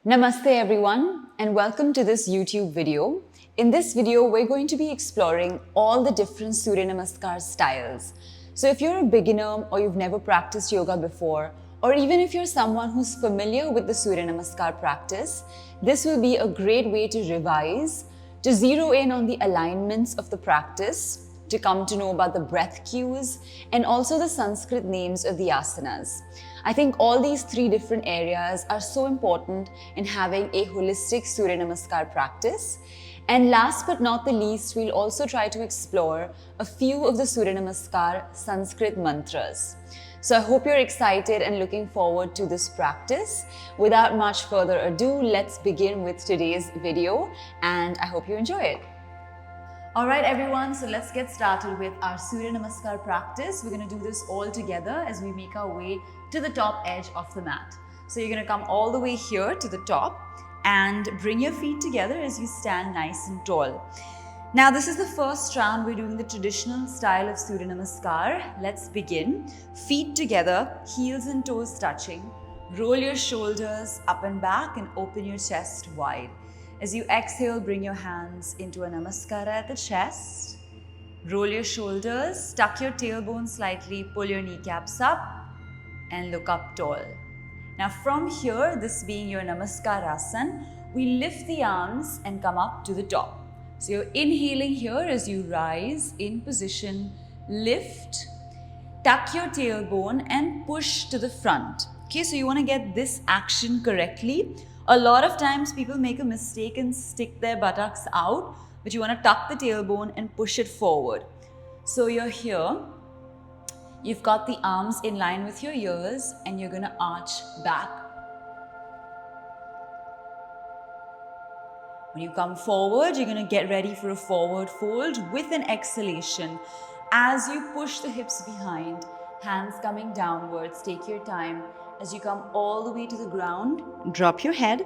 Namaste everyone and welcome to this YouTube video. In this video, we're going to be exploring all the different Surya Namaskar styles. So if you're a beginner or you've never practiced yoga before, or even if you're someone who's familiar with the Surya Namaskar practice, this will be a great way to revise, to zero in on the alignments of the practice, to come to know about the breath cues and also the Sanskrit names of the asanas. I think all these three different areas are so important in having a holistic Surya Namaskar practice. And last but not the least, we'll also try to explore a few of the Surya Namaskar Sanskrit mantras. So I hope you're excited and looking forward to this practice. Without much further ado, let's begin with today's video and I hope you enjoy it. Alright everyone, so let's get started with our Surya Namaskar practice. We're going to do this all together as we make our way to the top edge of the mat. So you're going to come all the way here to the top and bring your feet together as you stand nice and tall. Now this is the first round. We're doing the traditional style of Surya Namaskar. Let's begin. Feet together, heels and toes touching. Roll your shoulders up and back and open your chest wide. As you exhale, bring your hands into a Namaskara at the chest. Roll your shoulders, tuck your tailbone slightly, pull your kneecaps up and look up tall. Now from here, this being your Namaskarasana, we lift the arms and come up to the top. So you're inhaling here as you rise in position, lift, tuck your tailbone and push to the front. Okay, so you want to get this action correctly. A lot of times people make a mistake and stick their buttocks out, but you want to tuck the tailbone and push it forward. So you're here, you've got the arms in line with your ears and you're going to arch back. When you come forward, you're going to get ready for a forward fold with an exhalation. As you push the hips behind, hands coming downwards, take your time. As you come all the way to the ground, drop your head,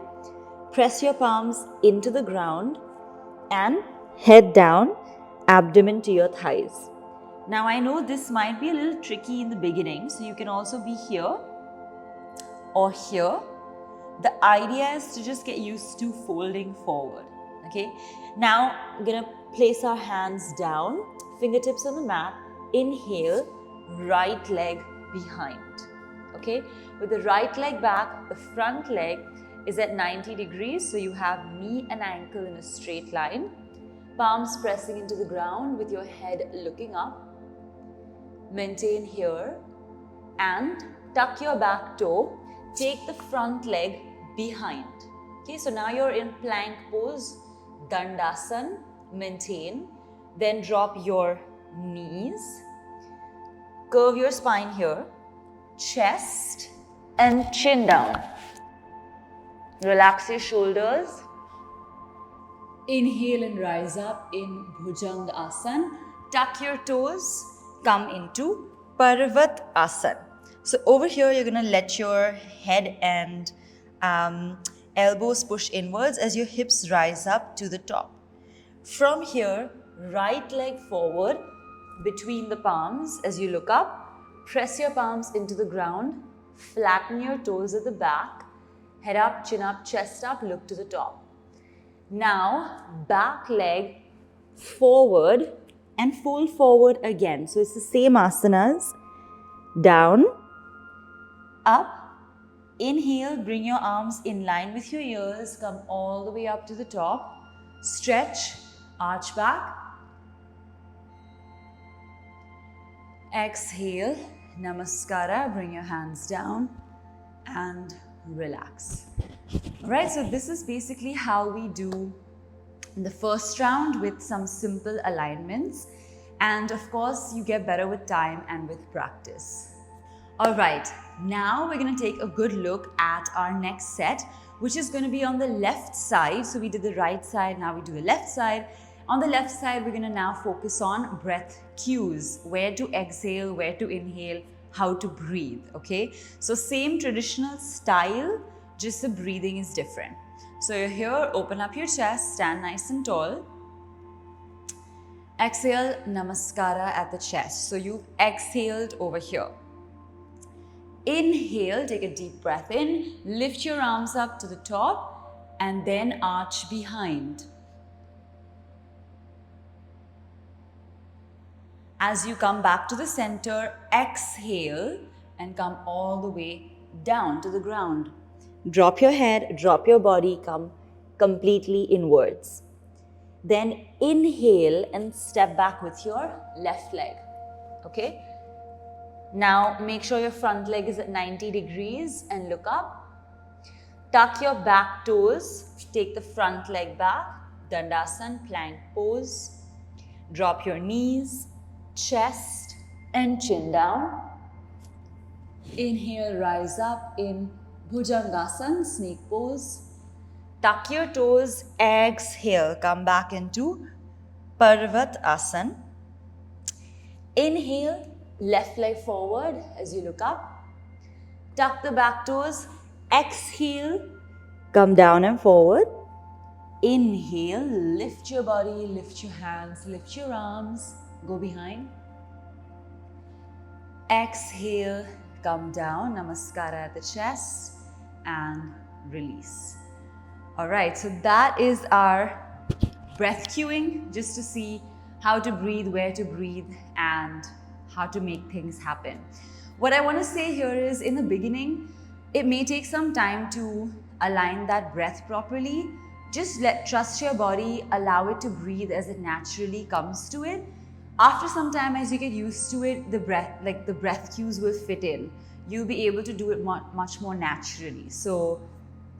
press your palms into the ground and head down, abdomen to your thighs. Now I know this might be a little tricky in the beginning, so you can also be here or here. The idea is to just get used to folding forward, okay? Now I'm gonna place our hands down, fingertips on the mat, inhale, right leg behind. Okay, with the right leg back, the front leg is at 90 degrees. So you have knee and ankle in a straight line. Palms pressing into the ground with your head looking up. Maintain here and tuck your back toe. Take the front leg behind. Okay, so now you're in plank pose, Dandasana, maintain. Then drop your knees. Curve your spine here. Chest and chin down. Relax your shoulders. Inhale and rise up in Bhujangasana. Tuck your toes. Come into Parvatasana. So over here, you're going to let your head and elbows push inwards as your hips rise up to the top. From here, right leg forward between the palms as you look up. Press your palms into the ground, flatten your toes at the back, head up, chin up, chest up, look to the top. Now, back leg forward and fold forward again. So it's the same asanas. Down, up, inhale, bring your arms in line with your ears, come all the way up to the top, stretch, arch back. Exhale, Namaskara, bring your hands down and relax. Alright, so this is basically how we do the first round with some simple alignments. And of course, you get better with time and with practice. Alright, now we're going to take a good look at our next set, which is going to be on the left side. So we did the right side, now we do the left side. On the left side, we're going to now focus on breath cues, where to exhale, where to inhale, how to breathe, okay? So same traditional style, just the breathing is different. So you're here, open up your chest, stand nice and tall. Exhale, Namaskara at the chest. So you've exhaled over here. Inhale, take a deep breath in, lift your arms up to the top and then arch behind. As you come back to the center, exhale and come all the way down to the ground. Drop your head, drop your body, come completely inwards. Then inhale and step back with your left leg. Okay? Now make sure your front leg is at 90 degrees and look up. Tuck your back toes, take the front leg back, Dandasana, plank pose. Drop your knees, chest and chin down. Inhale, rise up in Bhujangasana, snake pose. Tuck your toes, exhale, come back into Parvatasana. Inhale, left leg forward as you look up. Tuck the back toes, exhale, come down and forward. Inhale, lift your body, lift your hands, lift your arms, go behind. Exhale, come down, Namaskara at the chest and release. Alright, so that is our breath cueing, just to see how to breathe, where to breathe and how to make things happen. What I want to say here is, in the beginning, it may take some time to align that breath properly. Just trust your body, allow it to breathe as it naturally comes to it. After some time, as you get used to it, the breath cues will fit in. You'll be able to do it much more naturally. So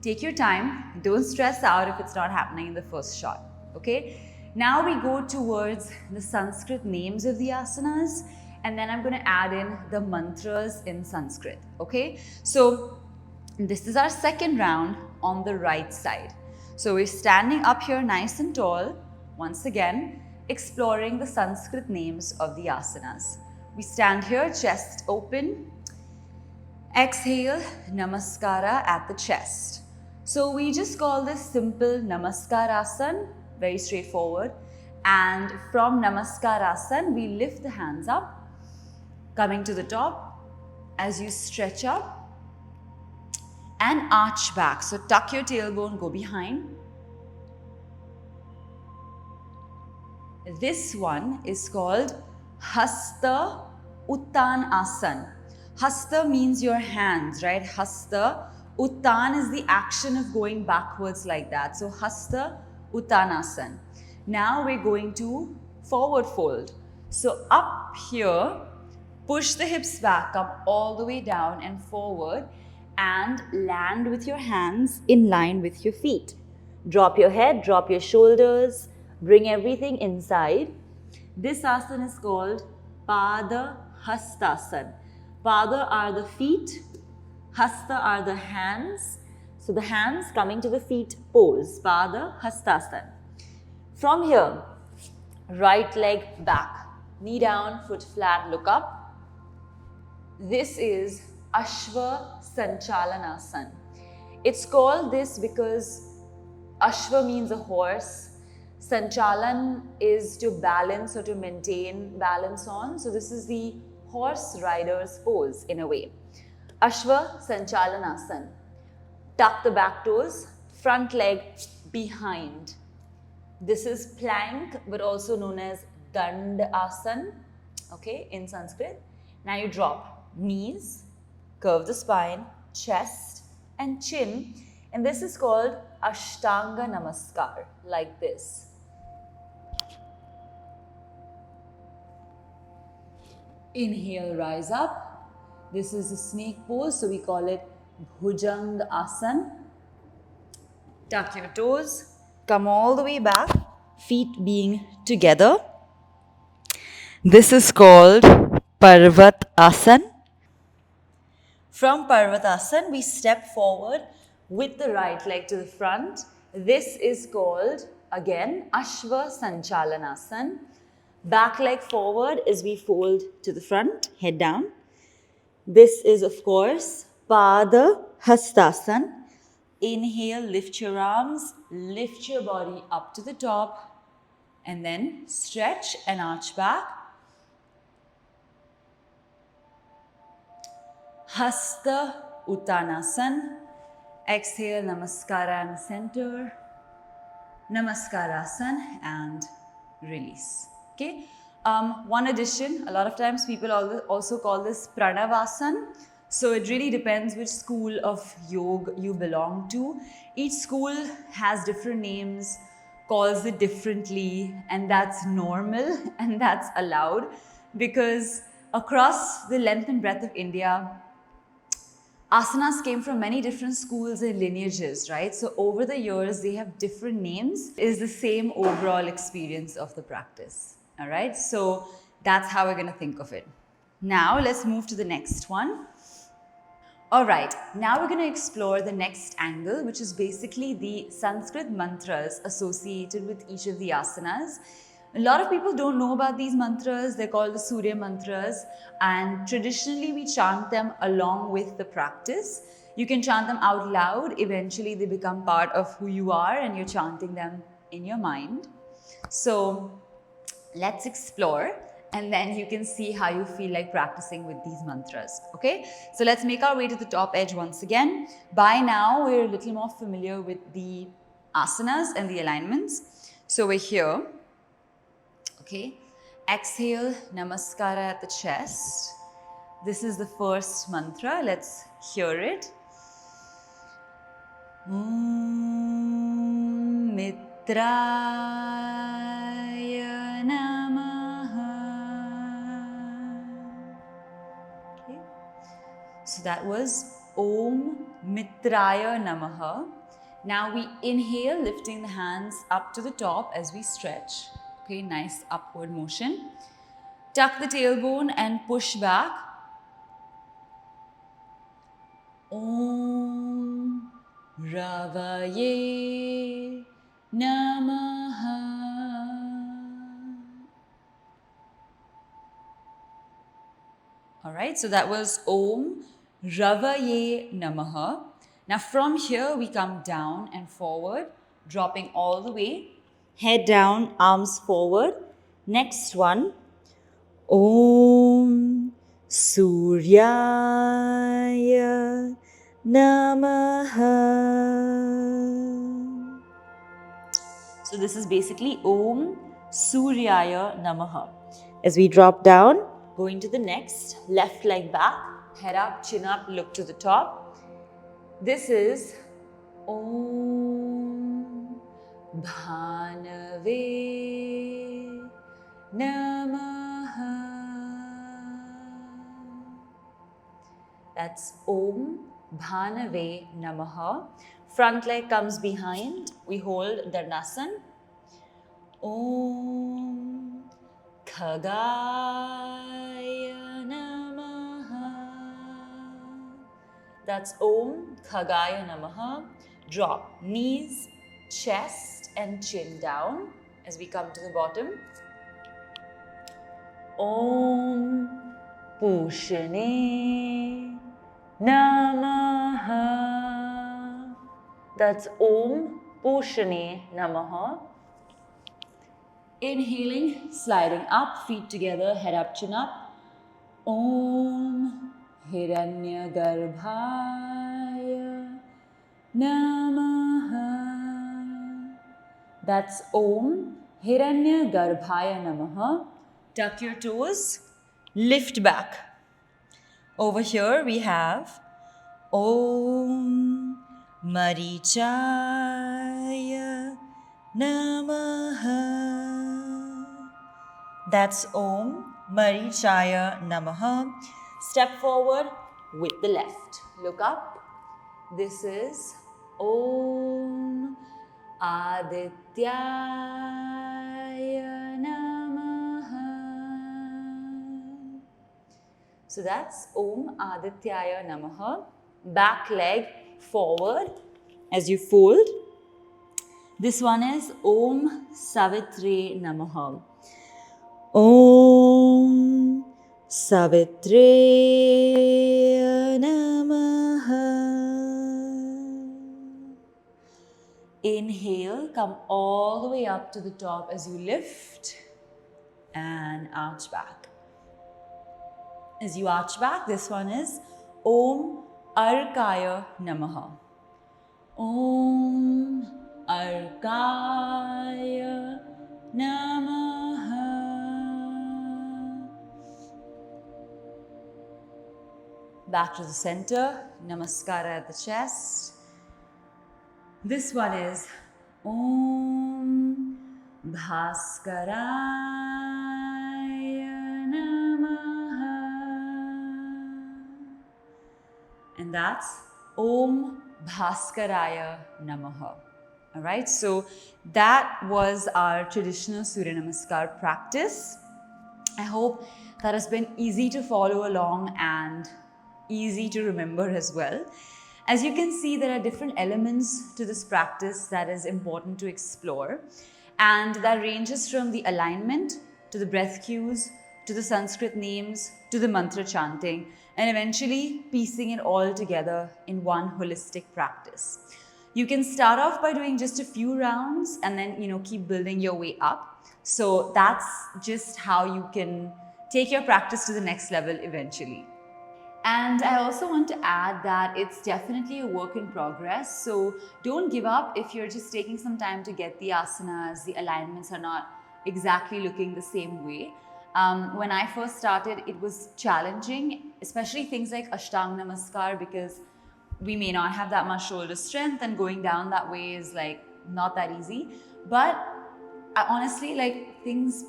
take your time, don't stress out if it's not happening in the first shot, okay? Now we go towards the Sanskrit names of the asanas, and then I'm going to add in the mantras in Sanskrit, okay? So this is our second round on the right side. So we're standing up here nice and tall, once again, exploring the Sanskrit names of the asanas. We stand here, chest open. Exhale, Namaskara at the chest. So we just call this simple Namaskarasana, very straightforward. And from Namaskarasana, we lift the hands up, coming to the top as you stretch up and arch back. So tuck your tailbone, go behind. This one is called Hasta Uttanasana. Hasta means your hands, right? Hasta. Uttan is the action of going backwards like that. So Hasta Uttanasana. Now we're going to forward fold. So up here, push the hips back, come all the way down and forward and land with your hands in line with your feet. Drop your head, drop your shoulders, bring everything inside. This asana is called Pada Hastasana. Pada are the feet, Hasta are the hands. So the hands coming to the feet pose, Pada Hastasana. From here, right leg back, knee down, foot flat, look up. This is Ashwa Sanchalanasana. It's called this because Ashwa means a horse. Sanchalan is to balance or to maintain balance on. So this is the horse rider's pose in a way. Ashwa Sanchalanasana. Tuck the back toes, front leg behind. This is plank, but also known as Dandasana, okay, in Sanskrit. Now you drop knees, curve the spine, chest and chin. And this is called Ashtanga Namaskara, like this. Inhale, rise up. This is a snake pose, so we call it Bhujangasana. Tuck your toes, come all the way back, feet being together. This is called Parvatasana. From Parvatasana, we step forward with the right leg to the front. This is called, again, Ashwa Sanchalanasana. Back leg forward as we fold to the front, head down. This is, of course, Pada Hastasana. Inhale, lift your arms, lift your body up to the top, and then stretch and arch back. Hasta, Uttanasana. Exhale, Namaskara in the center. Namaskarasana and release. Okay. One addition, a lot of times people also call this Pranavasana. So it really depends which school of yoga you belong to. Each school has different names, calls it differently, and that's normal and that's allowed because across the length and breadth of India, asanas came from many different schools and lineages, right? So over the years, they have different names. It is the same overall experience of the practice, all right? So that's how we're gonna think of it. Now let's move to the next one. All right, now we're going to explore the next angle, which is basically the Sanskrit mantras associated with each of the asanas. A lot of people don't know about these mantras. They're called the Surya mantras, and traditionally we chant them along with the practice. You can chant them out loud. Eventually they become part of who you are and you're chanting them in your mind. So let's explore, and then you can see how you feel like practicing with these mantras, okay? So let's make our way to the top edge once again. By now, we're a little more familiar with the asanas and the alignments. So we're here, okay? Exhale, Namaskara at the chest. This is the first mantra. Let's hear it. Mitrayaye Namaha. Okay. So that was Om Mitrayaye Namaha. Now we inhale, lifting the hands up to the top as we stretch. Okay, nice upward motion. Tuck the tailbone and push back. Om Ravaye Namaha. All right, so that was Om Ravaye Namaha. Now from here we come down and forward, dropping all the way. Head down, arms forward. Next one. Om Suryaye Namaha. So this is basically Om Suryaye Namaha. As we drop down, going to the next, left leg back, head up, chin up, look to the top. This is Om Bhaanve Namaha. That's Om Bhaanve Namaha. Front leg comes behind. We hold Dandasana. Om Khagaye Namaha. That's Om Khagaye Namaha. Drop knees, chest and chin down as we come to the bottom. Om Pushanaye Namaha. That's Om Pushanaye Namaha. Inhaling, sliding up, feet together, head up, chin up. Om Hiranyagarbhaya Namaha. That's Om Hiranyagarbhaya Namaha. Tuck your toes, lift back. Over here we have Om Marichaye Namaha. That's Om Marichaye Namaha. Step forward with the left. Look up. This is Om Aadityaya Namaha. So that's Om Aadityaya Namaha. Back leg forward as you fold. This one is Om Savitre Namaha. Om Savitre Namaha. Inhale, come all the way up to the top as you lift and arch back. As you arch back, this one is Om Arkaya Namaha. Om Arkaya Namaha. Back to the center, Namaskara at the chest. This one is Om Bhaaskaraya Namaha. And that's Om Bhaaskaraya Namaha. Alright, so that was our traditional Surya Namaskar practice. I hope that has been easy to follow along and easy to remember as well. As you can see, there are different elements to this practice that is important to explore, and that ranges from the alignment to the breath cues to the Sanskrit names to the mantra chanting, and eventually piecing it all together in one holistic practice. You can start off by doing just a few rounds and then keep building your way up. So that's just how you can take your practice to the next level eventually. And I also want to add that it's definitely a work in progress. So don't give up if you're just taking some time to get the asanas, the alignments are not exactly looking the same way. When I first started, it was challenging, especially things like Ashtanga Namaskar, because we may not have that much shoulder strength and going down that way is like not that easy. But honestly,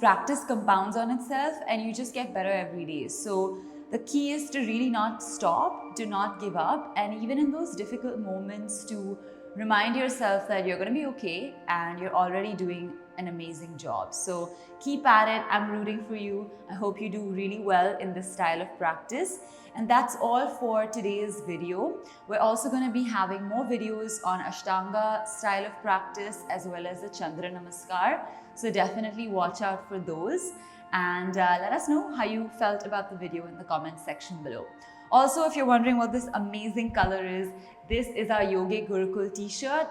practice compounds on itself and you just get better every day. So the key is to really not stop, to not give up, and even in those difficult moments to remind yourself that you're going to be okay and you're already doing an amazing job. So keep at it. I'm rooting for you. I hope you do really well in this style of practice. And that's all for today's video. We're also going to be having more videos on Ashtanga style of practice as well as the Chandra Namaskar. So definitely watch out for those. And let us know how you felt about the video in the comment section below. Also, if you're wondering what this amazing color is, this is our Yogic Gurukul t-shirt.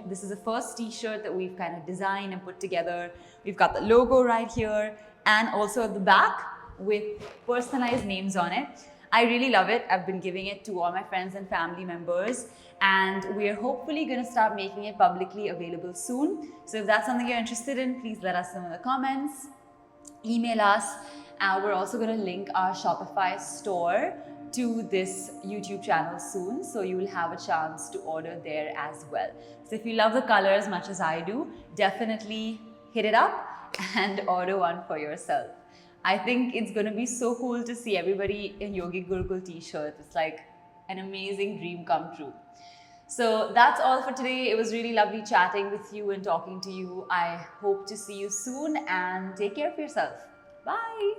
This is the first t-shirt that we've kind of designed and put together. We've got the logo right here and also at the back with personalized names on it. I really love it. I've been giving it to all my friends and family members, and we're hopefully going to start making it publicly available soon. So if that's something you're interested in, please let us know in the comments. Email us. We're also going to link our Shopify store to this YouTube channel soon, so you will have a chance to order there as well. So if you love the color as much as I do, definitely hit it up and order one for yourself. I think it's going to be so cool to see everybody in Yogic Gurukul t-shirts. It's like an amazing dream come true. So that's all for today. It was really lovely chatting with you and talking to you. I hope to see you soon and take care of yourself. Bye.